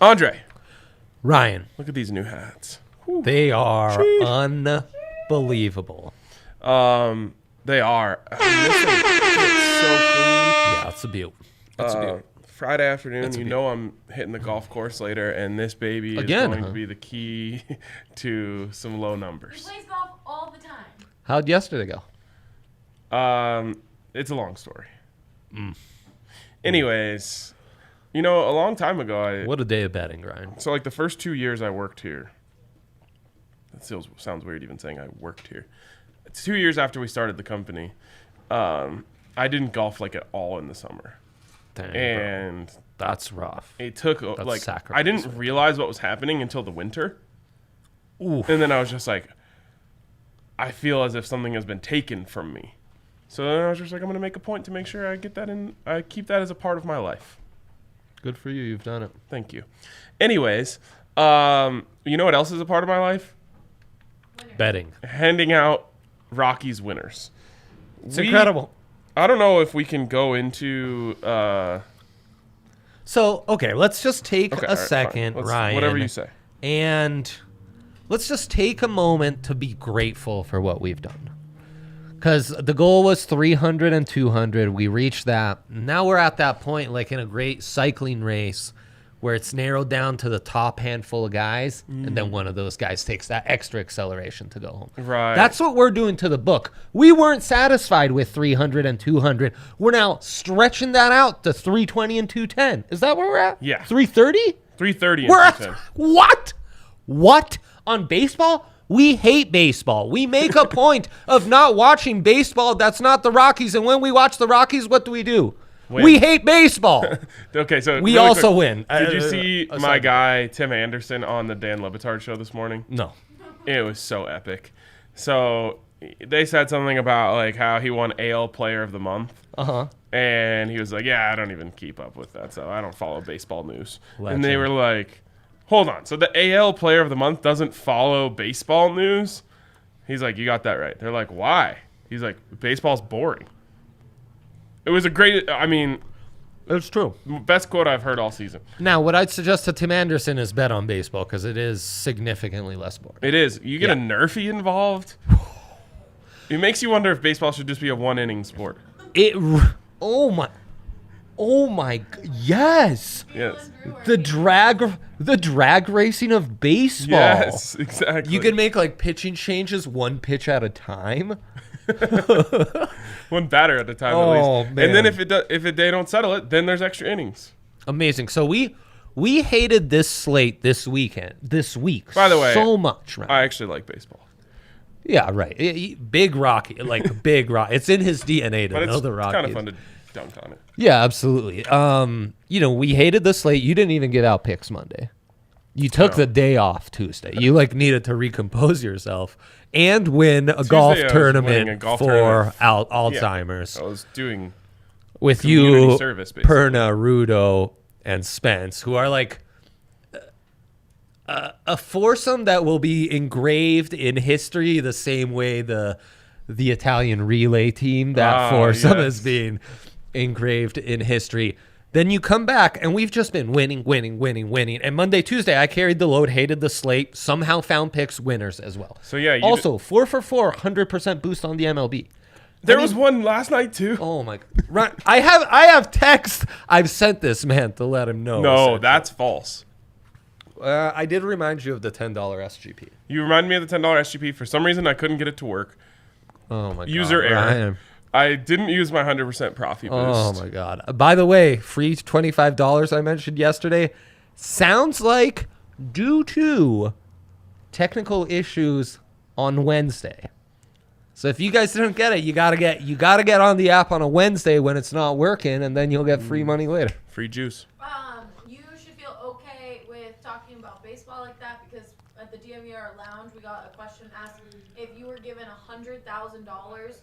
Andre. Ryan. Look at these new hats. They are unbelievable. They are. It's so clean. Yeah, it's a beaut. It's a beaut. Friday afternoon, you know I'm hitting the golf course later, and this baby is going to be the key to some low numbers. He plays golf all the time. How'd yesterday go? It's a long story. Anyways, you know, a long time ago, What a day of betting, Ryan. So like the first 2 years I worked here, that still sounds weird even saying I worked here. 2 years after we started the company, I didn't golf like at all in the summer. Dang, and bro. That's rough. It took That's sacrifice. I didn't realize what was happening until the winter. Oof. And then I was just like, I feel as if something has been taken from me. So then I was just like, I'm going to make a point to make sure I get that in. I keep that as a part of my life. Good for you. You've done it. Thank you. Anyways, you know what else is a part of my life? Betting. Handing out Rockies winners. It's incredible. I don't know if we can go into... So, okay, let's just take a second, fine. Ryan. Whatever you say. And let's just take a moment to be grateful for what we've done. Because the goal was 300 and 200. We reached that. Now we're at that point, like in a great cycling race, where it's narrowed down to the top handful of guys, and then one of those guys takes that extra acceleration to go home. Right. That's what we're doing to the book. We weren't satisfied with 300 and 200. We're now stretching that out to 320 and 210. Is that where we're at? Yeah. 330? 330 and We're at 210. what? What? On baseball? We hate baseball. We make a point of not watching baseball that's not the Rockies, and when we watch the Rockies, what do? Win. We hate baseball. Okay, so we really also quick, win. Did you see my guy Tim Anderson on the Dan Le Batard show this morning? No. It was so epic. So they said something about like how he won AL Player of the Month. And he was like, "Yeah, I don't even keep up with that, so I don't follow baseball news." Legend. And they were like, "Hold on, so the AL Player of the Month doesn't follow baseball news?" He's like, "You got that right." They're like, "Why?" He's like, "Baseball's boring." It was a great, I mean, It's true. best quote I've heard all season. Now, what I'd suggest to Tim Anderson is bet on baseball because it is significantly less boring. It is. You get a Nerfy involved. It makes you wonder if baseball should just be a one-inning sport. Oh my, yes. Yes. The drag racing of baseball. Yes, exactly. You can make like pitching changes one pitch at a time. One batter at a time at least. Man. And then if they don't settle it, then there's extra innings. Amazing. So we hated this slate this week. By the way, so much. Right? I actually like baseball. Yeah, right. Big Rocky, like big Rock. It's in his DNA to know the Rockies. It's kind of fun to dunk on it. Yeah, absolutely. We hated the slate. You didn't even give out picks Monday. You took the day off Tuesday. You needed to recompose yourself and win a golf tournament for Alzheimer's. I was doing with community you, service, basically. Perna, Rudo, and Spence, who are like a foursome that will be engraved in history the same way the Italian relay team, that foursome is being engraved in history. Then you come back, and we've just been winning. And Monday, Tuesday, I carried the load, hated the slate, somehow found picks winners as well. So, yeah. Also, 4 for 4, 100% boost on the MLB. There was one last night, too. Oh, my God. Right. I have text. I've sent this man to let him know. No, that's false. I did remind you of the $10 SGP. You reminded me of the $10 SGP. For some reason, I couldn't get it to work. Oh, my God. User error. I didn't use my 100% profit boost. Oh, my God. By the way, free $25 I mentioned yesterday sounds like due to technical issues on Wednesday. So if you guys didn't get it, you gotta get on the app on a Wednesday when it's not working, and then you'll get free money later. Free juice. You should feel okay with talking about baseball like that because at the DNVR lounge we got a question asked if you were given $100,000,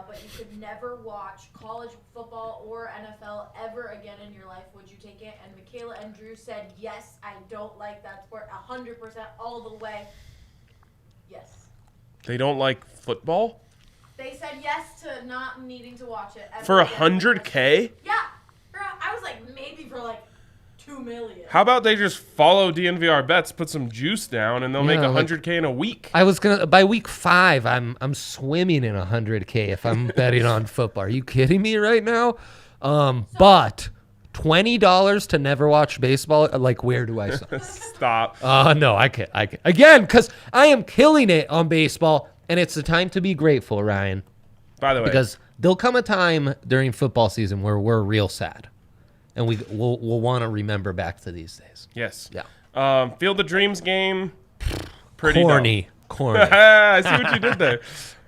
but you could never watch college football or NFL ever again in your life, would you take it? And Michaela and Drew said yes. I don't like that sport 100% all the way. Yes. They don't like football? They said yes to not needing to watch it. For $100K? Yeah. I was like, maybe for like $2 million. How about they just follow DNVR Bets, put some juice down, and they'll make $100K in a week? I was by week 5, I'm swimming in $100K if I'm betting on football. Are you kidding me right now? But $20 to never watch baseball. Like, where do I start? Stop. No, I can't. Again, because I am killing it on baseball, and it's the time to be grateful, Ryan. By the way, because there'll come a time during football season where we're real sad, and we'll want to remember back to these days. Yes. Yeah. Field of Dreams game. Pretty corny. I see what you did there.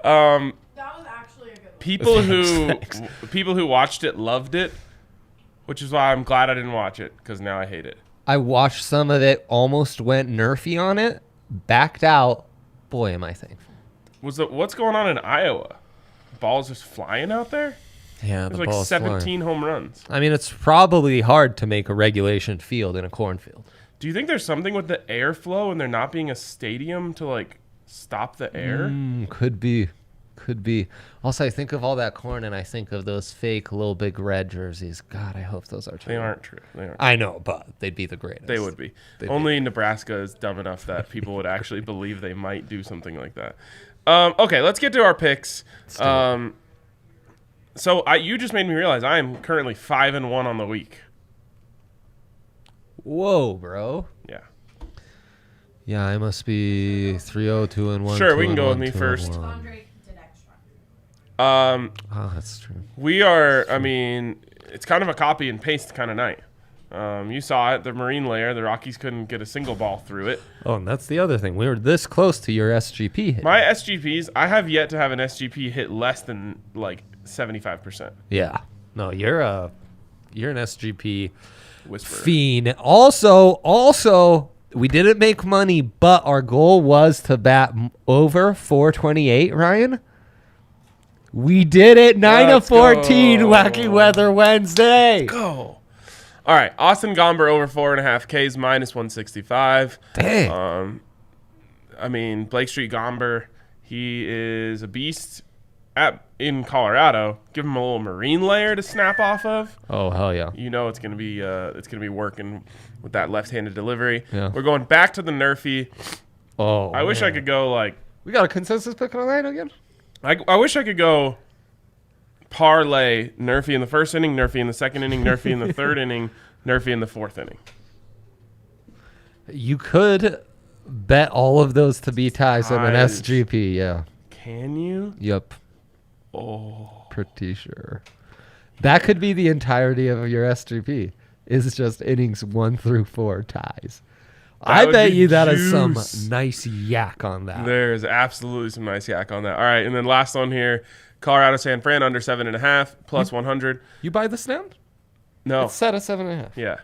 That was actually a good one. People who watched it loved it, which is why I'm glad I didn't watch it because now I hate it. I watched some of it, almost went nerfy on it, backed out. Boy, am I thankful. What's going on in Iowa? Balls just flying out there? Yeah, There's like 17 home runs. I mean, it's probably hard to make a regulation field in a cornfield. Do you think there's something with the airflow and there not being a stadium to like stop the air? Could be. Also, I think of all that corn and I think of those fake little big red jerseys. God, I hope those are true. They aren't true. I know, but they'd be the greatest. They would be. Only Nebraska is dumb enough that people would actually believe they might do something like that. Okay, let's get to our picks. So you just made me realize I am currently 5-1 on the week. Whoa, bro. Yeah. Yeah, I must be 3-0, 2-1. Sure, we can go with me first. Andre did extra. Oh, that's true. We are, I mean, it's kind of a copy and paste kind of night. You saw it, the marine layer. The Rockies couldn't get a single ball through it. Oh, and that's the other thing. We were this close to your SGP hit. My SGPs, I have yet to have an SGP hit less than like 75%. Yeah. No, you're an SGP Whisperer. fiend. Also, we didn't make money, but our goal was to bat over 428, Ryan. We did it. 9 of 14. Wacky Weather Wednesday. Go. All right, Austin Gomber over 4.5 Ks minus 165. Dang. I mean, Blake Street Gomber, he is a beast in Colorado. Give him a little marine layer to snap off of. Oh, hell yeah. You know it's gonna be working with that left-handed delivery. Yeah. We're going back to the Nerfy. Oh, I wish I could go like. We got a consensus pick on that again. I wish I could go parlay Nerfy in the first inning, Nerfy in the second inning, Nerfy in the third inning, Nerfy in the fourth inning. You could bet all of those to be ties in an SGP, yeah. Can you? Yep. Oh. Pretty sure. That could be the entirety of your SGP. Is just innings 1 through 4 ties. I bet you that is some nice yak on that. There's absolutely some nice yak on that. All right, and then last one here. Colorado San Fran under 7.5 plus 100. You buy the stand? No. It's set at 7.5. Yeah.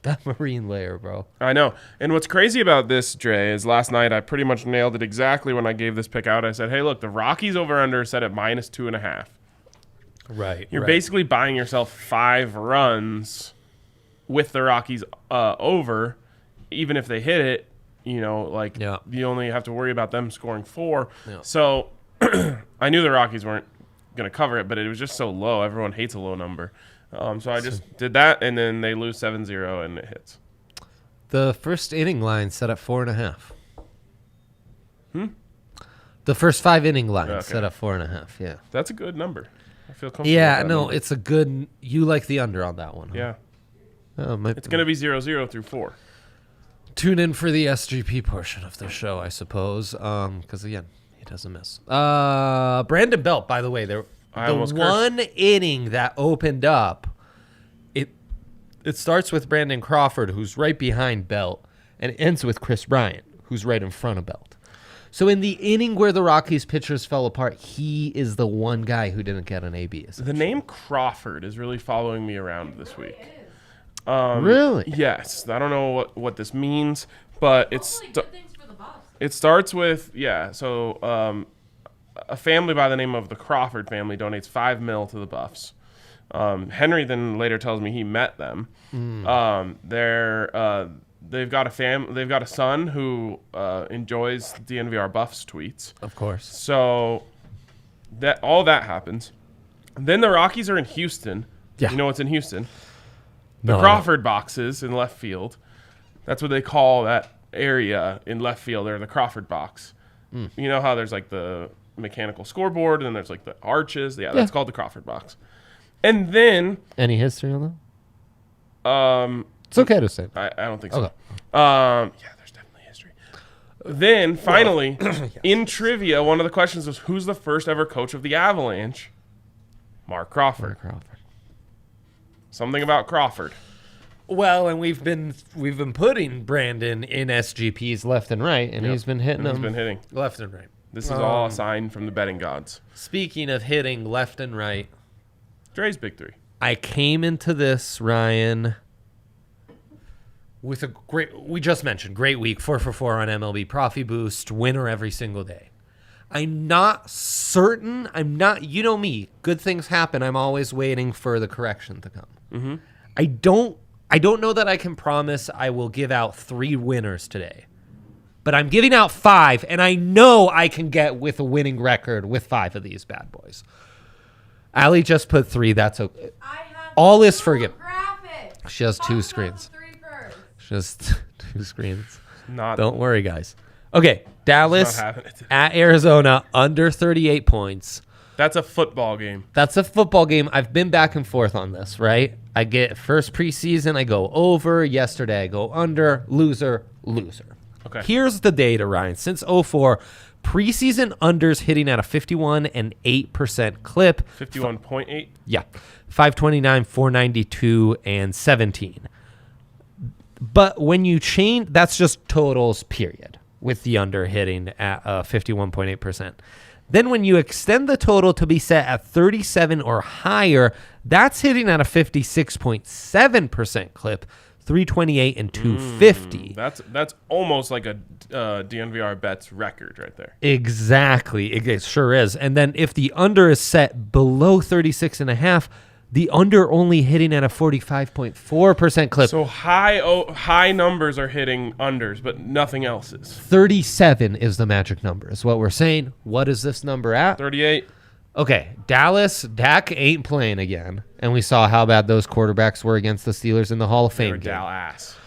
That marine layer, bro. I know. And what's crazy about this, Dre, is last night I pretty much nailed it exactly when I gave this pick out. I said, hey, look, the Rockies over under set at minus 2.5. Right. You're basically buying yourself 5 runs with the Rockies over, even if they hit it. You know, like you only have to worry about them scoring 4. Yeah. So I knew the Rockies weren't going to cover it, but it was just so low. Everyone hates a low number. So I just did that, and then they lose 7-0, and it hits. The first inning line set at 4.5. The first 5 inning line set at 4.5, yeah. That's a good number. I feel comfortable Yeah, with that no, number. it's a good... You like the under on that one. Huh? Yeah. It's going to be 0-0 through 4. Tune in for the SGP portion of the show, I suppose, because, again, he doesn't miss. Brandon Belt, by the way, the one inning that opened up, it starts with Brandon Crawford, who's right behind Belt, and it ends with Chris Bryant, who's right in front of Belt. So in the inning where the Rockies pitchers fell apart, he is the one guy who didn't get an AB. The name Crawford is really following me around this week. Really? Yes. I don't know what this means, but Hopefully good things for the Buffs. it starts with, so a family by the name of the Crawford family donates $5 million to the Buffs. Henry then later tells me he met them. They've got a son who enjoys DNVR Buffs tweets. Of course. So all that happens. Then the Rockies are in Houston. Yeah. You know what's in Houston? The No, Crawford boxes in left field. That's what they call that area in left field, or the Crawford box. You know how there's like the mechanical scoreboard and then there's like the arches? Yeah, that's called the Crawford box. And then Any history on that? It's okay to say. I don't think so. Okay. Yeah, there's definitely history. Then finally, in trivia, one of the questions was, who's the first ever coach of the Avalanche? Mark Crawford. Something about Crawford. Well, and we've been putting Brandon in SGPs left and right, and he's been hitting them. He's been hitting. Left and right. This is all a sign from the betting gods. Speaking of hitting left and right, Dre's big three. I came into this, Ryan, with a we just mentioned, great week, 4 for 4 on MLB Profi Boost, winner every single day. I'm not certain, you know me, good things happen. I'm always waiting for the correction to come. Mm-hmm. I don't know that I can promise I will give out 3 winners today, but I'm giving out 5, and I know I can get with a winning record with 5 of these bad boys. Allie just put 3. That's okay. I have All is forgiven. graphics. She has 2 Talk about screens. the 3 first. Just 2 screens. Not. Don't worry, guys. Okay, Dallas Not having it. at Arizona, under 38 points. That's a football game. That's a football game. I've been back and forth on this, right? I get first preseason, I go over. Yesterday, I go under. Loser. Okay. Here's the data, Ryan. Since 04, preseason unders hitting at a 51.8% clip. 51.8. Yeah. 529, 492, and 17. But when you change, that's just totals, period, with the under hitting at 51.8%. Then when you extend the total to be set at 37 or higher, that's hitting at a 56.7% clip, 328 and 250. That's almost like a DNVR Bets record right there. Exactly. It sure is. And then if the under is set below 36.5, the under only hitting at a 45.4% clip. So high numbers are hitting unders, but nothing else is. 37 is the magic number, is what we're saying. What is this number at? 38. Okay, Dak ain't playing again. And we saw how bad those quarterbacks were against the Steelers in the Hall of They Fame were game. Dallas.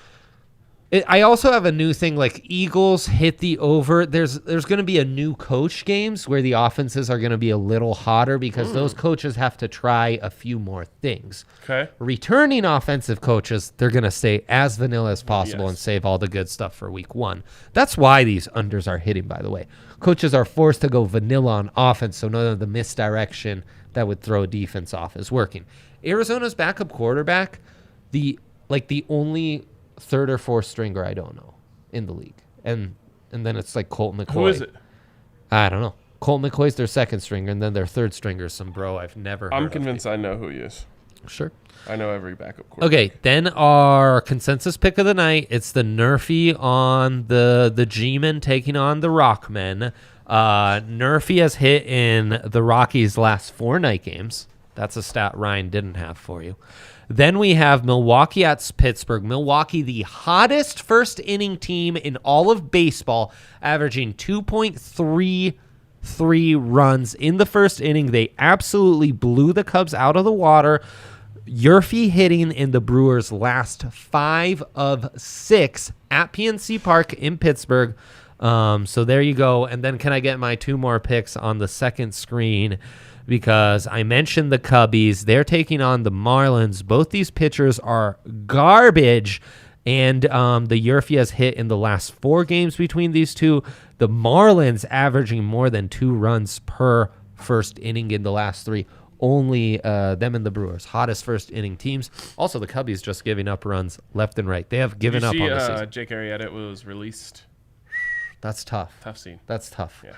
I also have a new thing, like Eagles hit the over. There's going to be a new coach games where the offenses are going to be a little hotter because those coaches have to try a few more things. Okay. Returning offensive coaches, they're going to stay as vanilla as possible and Yes. save all the good stuff for week 1. That's why these unders are hitting, by the way. Coaches are forced to go vanilla on offense, so none of the misdirection that would throw defense off is working. Arizona's backup quarterback, the only third or fourth stringer I don't know in the league. And then it's like Colt McCoy. Who is it? I don't know. Colt McCoy's their second stringer, and then their third stringer is some bro I've never heard I'm of. convinced I know who he is. Sure. I know every backup quarterback. Okay, then our consensus pick of the night, it's the Nerfy on the G-Men taking on the Rockmen. Nerfy has hit in the Rockies' last 4 night games. That's a stat Ryan didn't have for you. Then we have Milwaukee at Pittsburgh. Milwaukee, the hottest first inning team in all of baseball, averaging 2.33 runs in the first inning. They absolutely blew the Cubs out of the water. Yurfie hitting in the Brewers' last 5 of 6 at PNC Park in Pittsburgh. So there you go. And then can I get my 2 more picks on the second screen? Because I mentioned the Cubbies. They're taking on the Marlins. Both these pitchers are garbage. And the Yurfie has hit in the last 4 games between these two. The Marlins averaging more than 2 runs per first inning in the last 3. Only them and the Brewers, hottest first inning teams. Also, the Cubbies just giving up runs left and right. They have given up on the season. Jake Arrieta was released. That's tough. Tough scene. That's tough. Yeah.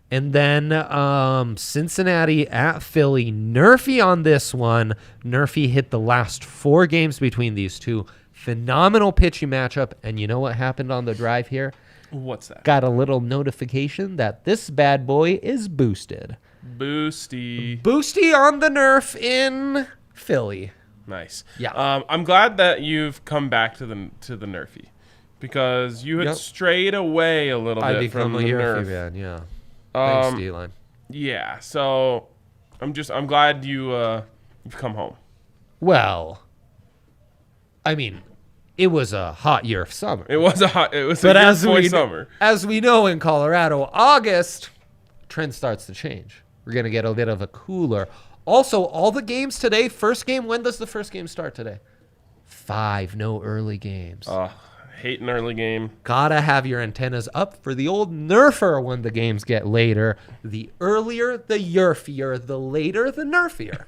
And then Cincinnati at Philly. Nerfy on this one. Nerfy hit the last 4 games between these two. Phenomenal pitching matchup. And you know what happened on the drive here? What's that? Got a little notification that this bad boy is boosted. Boosty. Boosty on the Nerf in Philly. Nice. Yeah. I'm glad that you've come back to the Nerfy, because you had strayed away a little bit from the Nerf. Fan, yeah. Thanks, D-line. Yeah. So I'm glad you've come home. Well, I mean, it was a hot year of summer. It was a summer. As we know in Colorado, August, trend starts to change. We're going to get a bit of a cooler. Also, all the games today, first game, when does the first game start today? 5, no early games. Hate an early game. Gotta have your antennas up for the old nerfer when the games get later. The earlier, the yerfier. The later, the nerfier.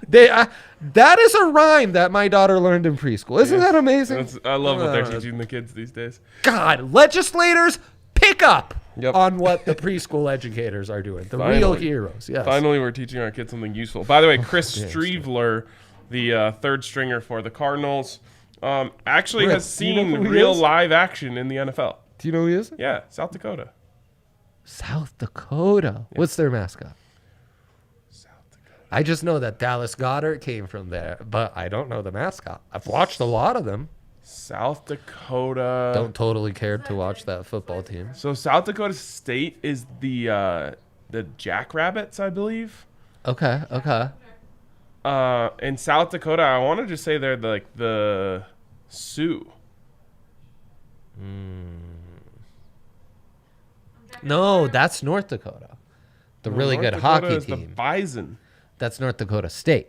That is a rhyme that my daughter learned in preschool. Isn't that amazing? I love what they're teaching the kids these days. God, legislators, pick up on what the preschool educators are doing. The real heroes. Yes. Finally, we're teaching our kids something useful. By the way, Chris Streveler, the third stringer for the Cardinals, actually has seen real live action in the NFL. Do you know who he is? Yeah, South Dakota. South Dakota. Yeah. What's their mascot? South Dakota. I just know that Dallas Goedert came from there, but I don't know the mascot. I've watched a lot of them. South Dakota. Don't totally care to watch that football team. So South Dakota State is the Jackrabbits, I believe. Okay. In South Dakota, I want to just say they're the Sioux. No, that's North Dakota. The really good hockey team. The Bison. That's North Dakota State.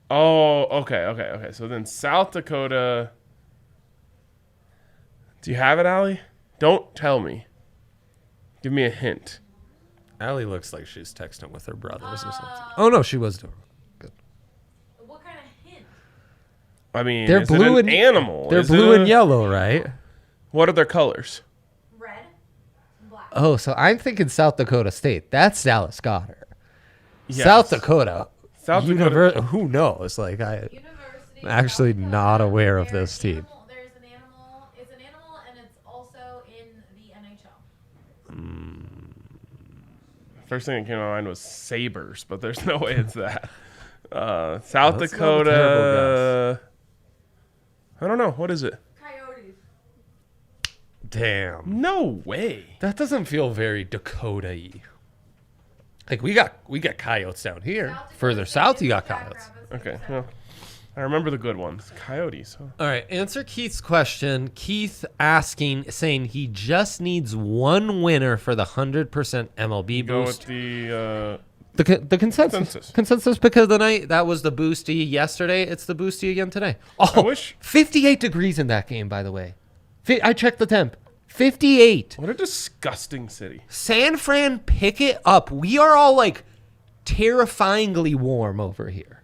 Oh, okay. So then South Dakota. Do you have it, Allie? Don't tell me. Give me a hint. Allie looks like she's texting with her brothers or something. Oh, no, she was doing good. What kind of hint? I mean, they're blue and animal. They're blue and yellow, right? What are their colors? Red and black. Oh, so I'm thinking South Dakota State. That's Dallas Goedert. Yes. South Dakota. Dakota. Who knows? I'm actually not aware of this team. There's an animal. It's an animal, and it's also in the NHL. First thing that came to mind was sabers, but there's no way it's that. South Dakota. I don't know. What is it? Coyotes. Damn. No way. That doesn't feel very Dakota-y. Like we got coyotes down here. Further south, you got coyotes. Okay. Well, I remember the good ones. Coyotes. Huh? All right. Answer Keith's question. Keith saying he just needs one winner for the 100% MLB Go boost. with the consensus. Consensus pick of the night. That was the boosty yesterday. It's the boosty again today. Oh, 58 degrees in that game, by the way. I checked the temp. 58. What a disgusting city. San Fran, pick it up. We are all terrifyingly warm over here.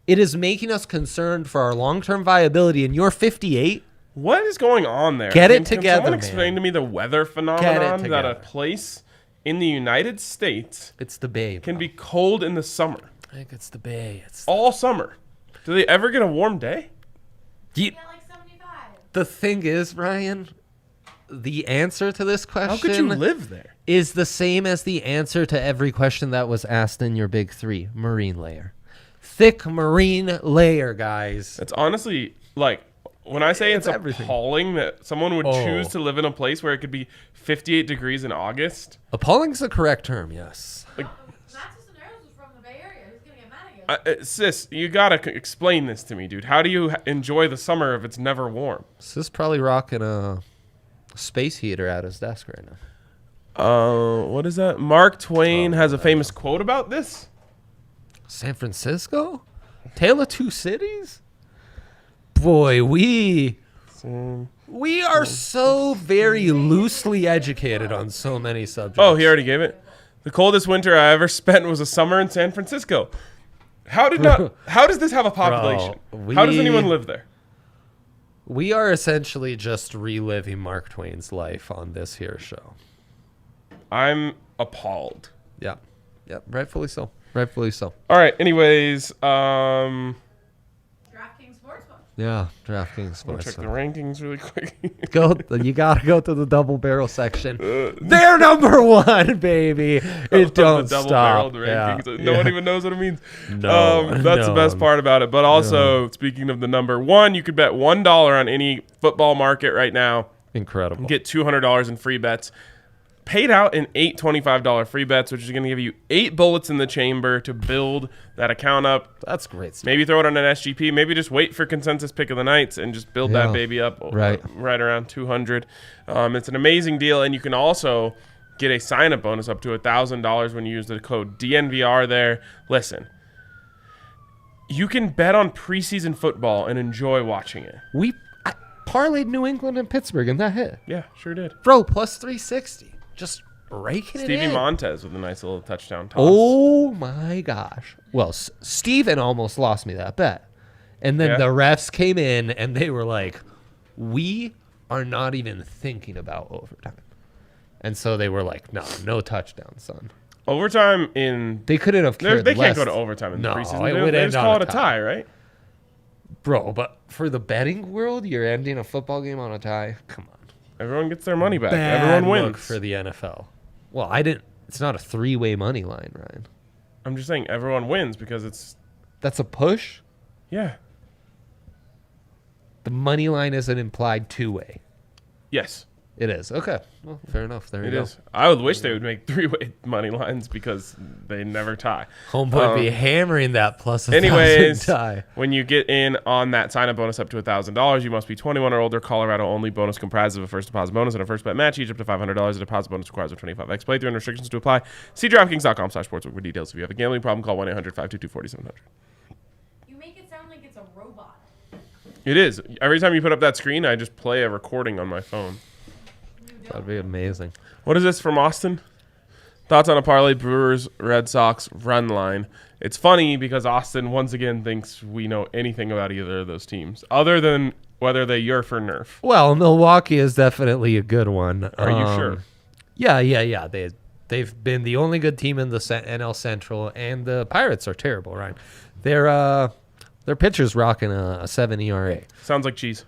It is making us concerned for our long-term viability, and you're 58? What is going on there? Get it together, Can someone explain to me the weather phenomenon that a place in the United States it's the Bay, can be cold in the summer? I think it's the Bay. All summer. Do they ever get a warm day? Yeah, 75. The thing is, Ryan, the answer to this question... How could you live there? ...is the same as the answer to every question that was asked in your big three. Marine layer. Thick marine layer, guys. It's honestly, when I say it's appalling that someone would choose to live in a place where it could be 58 degrees in August. Appalling's the correct term, yes. Matthew Soneros is from the Bay Area. Who's going to get mad again? Sis, you got to explain this to me, dude. How do you enjoy the summer if it's never warm? Sis is probably rocking a space heater at his desk right now. What is that? Mark Twain has a famous quote about this. San Francisco? Tale of Two Cities? Boy, we are so very loosely educated on so many subjects. Oh, he already gave it. The coldest winter I ever spent was a summer in San Francisco. How does this have a population? How does anyone live there? We are essentially just reliving Mark Twain's life on this here show. I'm appalled. Yeah. Yep. Rightfully so. Rightfully so. All right. Anyways, DraftKings Sportsbook. Yeah. DraftKings I'll Sports. check the rankings really quick. You gotta go to the double barrel section. They're number one, baby. It don't the double stop. barreled rankings. No one even knows what it means. No, that's the best part about it. But also, speaking of the number one, you could bet $1 on any football market right now. Incredible. Get $200 in free bets. Paid out in 8 $25 free bets, which is going to give you 8 bullets in the chamber to build that account up. That's great stuff. Maybe throw it on an SGP. Maybe just wait for consensus pick of the nights and just build that baby up right around 200. It's an amazing deal, and you can also get a sign-up bonus up to $1,000 when you use the code DNVR there. Listen, you can bet on preseason football and enjoy watching it. I parlayed New England and Pittsburgh, and that hit. Yeah, sure did. Bro, plus 360. Just raking it in. Stevie Montez with a nice little touchdown toss. Oh, my gosh. Well, Steven almost lost me that bet. And then the refs came in, and they were like, we are not even thinking about overtime. And so they were like, no touchdown, son. Overtime in... They couldn't have cared They can't less. go to overtime in the preseason. It would They end just on call it a tie, right? Bro, but for the betting world, you're ending a football game on a tie? Come on. Everyone gets their money back. Bad Everyone wins. look for the NFL. Well, it's not a three-way money line, Ryan. I'm just saying everyone wins because it's... That's a push? Yeah. The money line is an implied two-way. Yes. It is. Okay. Well, fair enough. There you go. It is. I would wish they would make three-way money lines because they never tie. Homeboy be hammering that plus a Anyways, tie. When you get in on that sign-up bonus up to $1,000, you must be 21 or older. Colorado only. Bonus comprises of a first deposit bonus and a first bet match, each up to $500. A deposit bonus requires a 25x playthrough and restrictions to apply. See DraftKings.com/sportsbook for details. If you have a gambling problem, call 1-800-522-4700. You make it sound like it's a robot. It is. Every time you put up that screen, I just play a recording on my phone. That'd be amazing. What is this from Austin? Thoughts on a parlay Brewers Red Sox run line. It's funny because Austin once again thinks we know anything about either of those teams other than whether they yerf or nerf. Well, Milwaukee is definitely a good one. Are you sure? Yeah. They've been the only good team in the NL Central, and the Pirates are terrible, right? Their pitcher's rocking a 7 ERA. Sounds like cheese.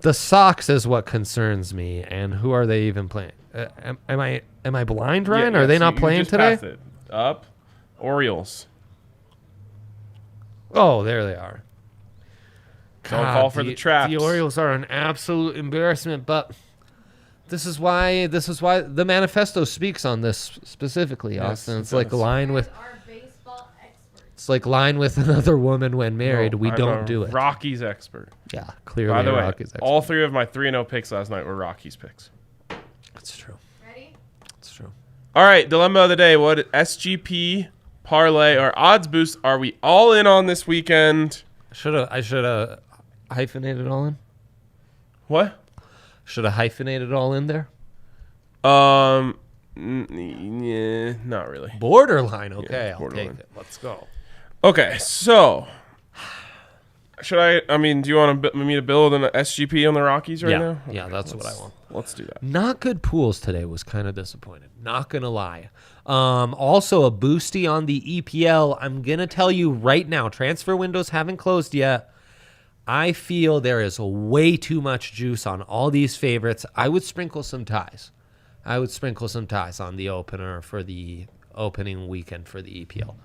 The Sox is what concerns me, and who are they even playing? Am I blind, Ryan? Yeah, are they so not you playing just today? passed it. Up, Orioles. Oh, there they are. Don't fall for the traps. The Orioles are an absolute embarrassment, but this is why the manifesto speaks on this specifically, Austin. It's like line with It's like line with another woman when married. No, we I'm don't a do it. Rockies expert. Yeah, clearly By the way, Rockies expert. all 3 of my 3-0 picks last night were Rockies picks. That's true. Ready? That's true. All right, dilemma of the day. What SGP, parlay, or odds boost are we all in on this weekend? I should have hyphenated all in. What? Should have hyphenated all in there. Yeah, not really. Borderline. Okay, I'll borderline. take it. Let's go. Okay, so should I mean, do you want me to build an SGP on the Rockies right now? Yeah, that's what I want. Let's do that. Not good pools today. Was kind of disappointed. Not gonna lie. Also a boosty on the EPL. I'm gonna tell you right now. Transfer windows haven't closed yet. I feel there is way too much juice on all these favorites. I would sprinkle some ties. on the opener for the opening weekend for the EPL.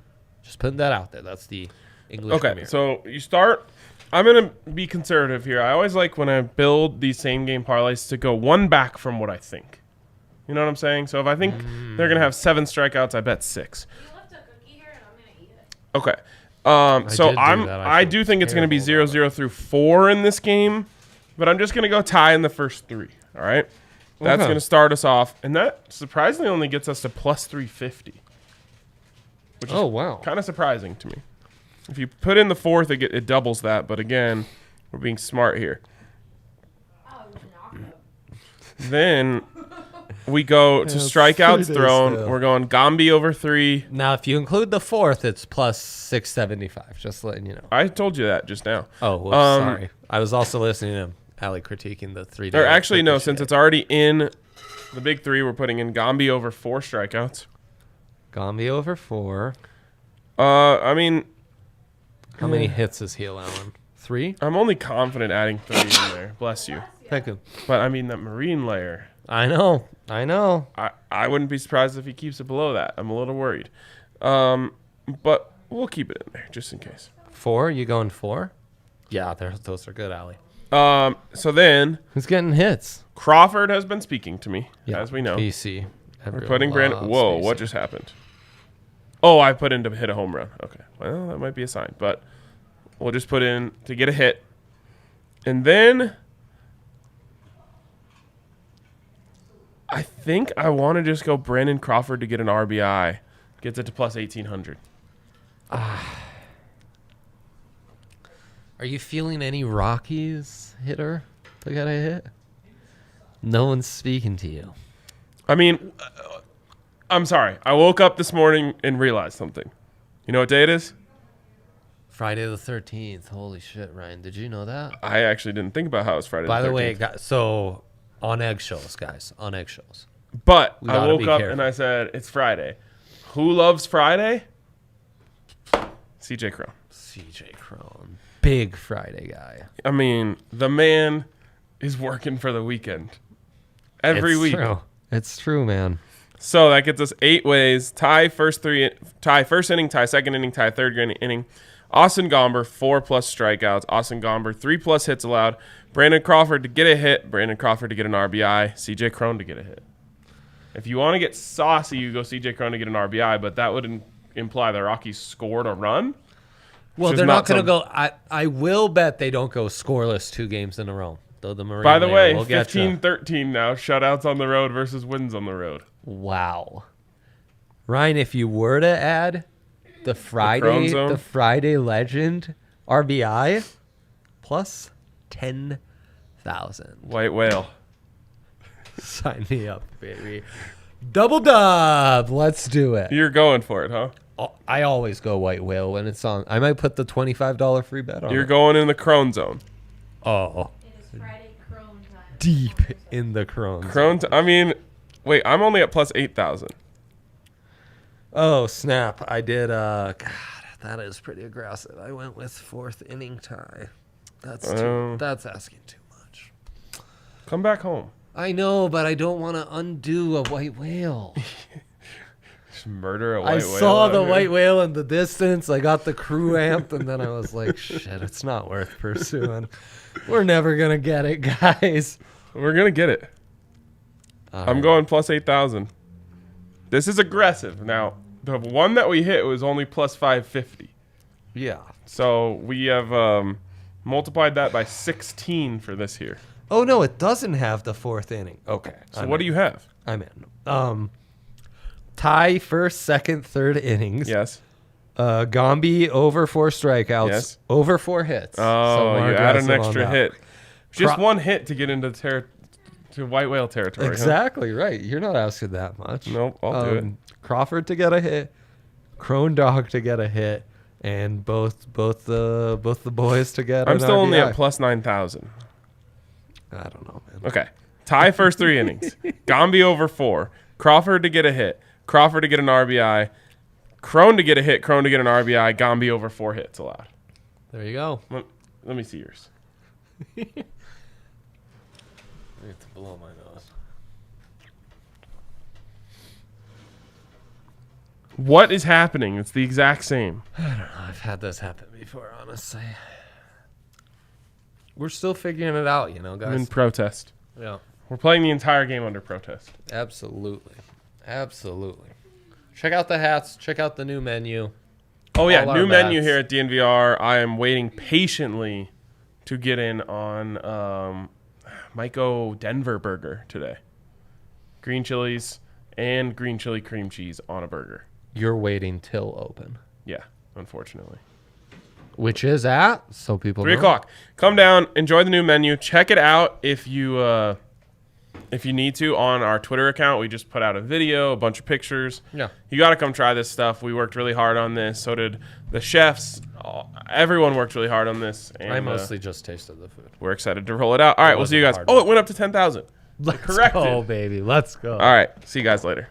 Just putting that out there. That's the English Premier. So you start. I'm going to be conservative here. I always like when I build these same game parlays to go one back from what I think. You know what I'm saying? So if I think they're going to have 7 strikeouts, I bet 6. You left a cookie here, and I'm gonna eat it. Okay. I do think it's going to be 0-0 through 4 in this game, but I'm just going to go tie in the first 3. All right? That's going to start us off, and that surprisingly only gets us to plus 350. Which is kind of surprising to me. If you put in the 4th, it doubles that, but again, we're being smart here. Oh, it was an knockout. Then we go to strikeouts thrown. We're going Gambi over 3. Now, if you include the 4th, it's plus 675. Just letting you know. I told you that just now. Oh, whoops, sorry. I was also listening to him. Allie critiquing the 3 Or actually, no, since it's already in the big three, we're putting in Gombe over 4 strikeouts. Gombe over 4. I mean, How many hits is he allowing? 3? I'm only confident adding 3 in there. Bless you. Thank you. But I mean, that Marine layer, I know. I wouldn't be surprised if he keeps it below that. I'm a little worried. But we'll keep it in there just in case. 4? You going 4? Yeah, those are good, Allie. So then Who's getting hits? Crawford has been speaking to me, as we know. PC. We're putting Brandon. Whoa, what just happened? Oh, I put in to hit a home run. Okay, well, that might be a sign, but we'll just put in to get a hit. And then I think I want to just go Brandon Crawford to get an RBI. Gets it to plus 1,800. Are you feeling any Rockies hitter to get a hit? No one's speaking to you. I mean, I'm sorry. I woke up this morning and realized something. You know what day it is? Friday the 13th. Holy shit, Ryan. Did you know that? I actually didn't think about how it was Friday By the 13th. the way, so on eggshells, guys. On eggshells. But We I gotta woke be up careful. and I said, it's Friday. Who loves Friday? CJ Crone. CJ Crone. Big Friday guy. I mean, the man is working for the weekend. Every week. True. It's true, man. So that gets us 8 ways. Tie first inning, tie second inning, tie third inning. Austin Gomber, 4+ strikeouts. Austin Gomber, 3+ hits allowed. Brandon Crawford to get a hit. Brandon Crawford to get an RBI. CJ Crone to get a hit. If you want to get saucy, you go CJ Crone to get an RBI, but that would imply the Rockies scored a run. Well, is they're not not going to go. I will bet they don't go scoreless 2 games in a row. Though the Marine By the way, will get ya. 15-13 now. Shutouts on the road versus wins on the road. Wow. Ryan, if you were to add the Crone Zone? the Friday Legend RBI plus 10,000. White whale. Sign me up, baby. Double dub. Let's do it. You're going for it, huh? I always go white whale when it's on. I might put the $25 free bet on You're it. going in the Crone zone. Oh, It is Friday Crone time. deep in the Crone. I mean, wait, I'm only at plus 8,000. Oh, snap. I did. God, that is pretty aggressive. I went with 4th inning tie. That's asking too much. Come back home. I know, but I don't want to undo a white whale. Just murder a white I whale. saw out the here. white whale in the distance. I got the crew amped, and then I was like, shit, it's not worth pursuing. We're never going to get it, guys. We're going to get it. I'm going plus 8,000. This is aggressive. Now, the one that we hit was only plus 550. Yeah. So we have multiplied that by 16 for this here. Oh, no, it doesn't have the 4th inning. Okay. So what do you have? I'm in. Tie first, second, third innings. Yes. Gombe over 4 strikeouts. Yes. Over 4 hits. Oh, more you add an aggressive on extra that. hit. Just one hit to get into to white whale territory. huh? Exactly right. You're not asking that much. Nope, I'll do it. Crawford to get a hit, Crone Dog to get a hit, and both the boys to get. I'm an still only RBI. at plus 9,000. I don't know, man. Okay. Tie first 3 innings. Gombe over 4. Crawford to get a hit. Crawford to get an RBI. Crone to get a hit. Crone to get an RBI. Gombe over 4 hits allowed. There you go. Let me see yours. I need to blow my nose. What is happening? It's the exact same. I don't know. I've had this happen before, honestly. We're still figuring it out, you know, I'm in guys. protest. Yeah. We're playing the entire game under protest. Absolutely. Check out the hats. Check out the new menu. Oh, yeah. All our New menu bets. here at DNVR. I am waiting patiently to get in on Myco Denver burger today. Green chilies and green chili cream cheese on a burger. You're waiting till open. Yeah, unfortunately. Which is at, so people 3 know. o'clock. Come down, enjoy the new menu. Check it out if you if you need to, on our Twitter account. We just put out a video, a bunch of pictures. Yeah. You got to come try this stuff. We worked really hard on this. So did the chefs. Everyone worked really hard on this. And, I mostly just tasted the food. we're excited to roll it out. All right, we'll see you guys. hard Oh, it went up to 10,000. Let's Corrected. go, baby. Let's go. All right, see you guys later.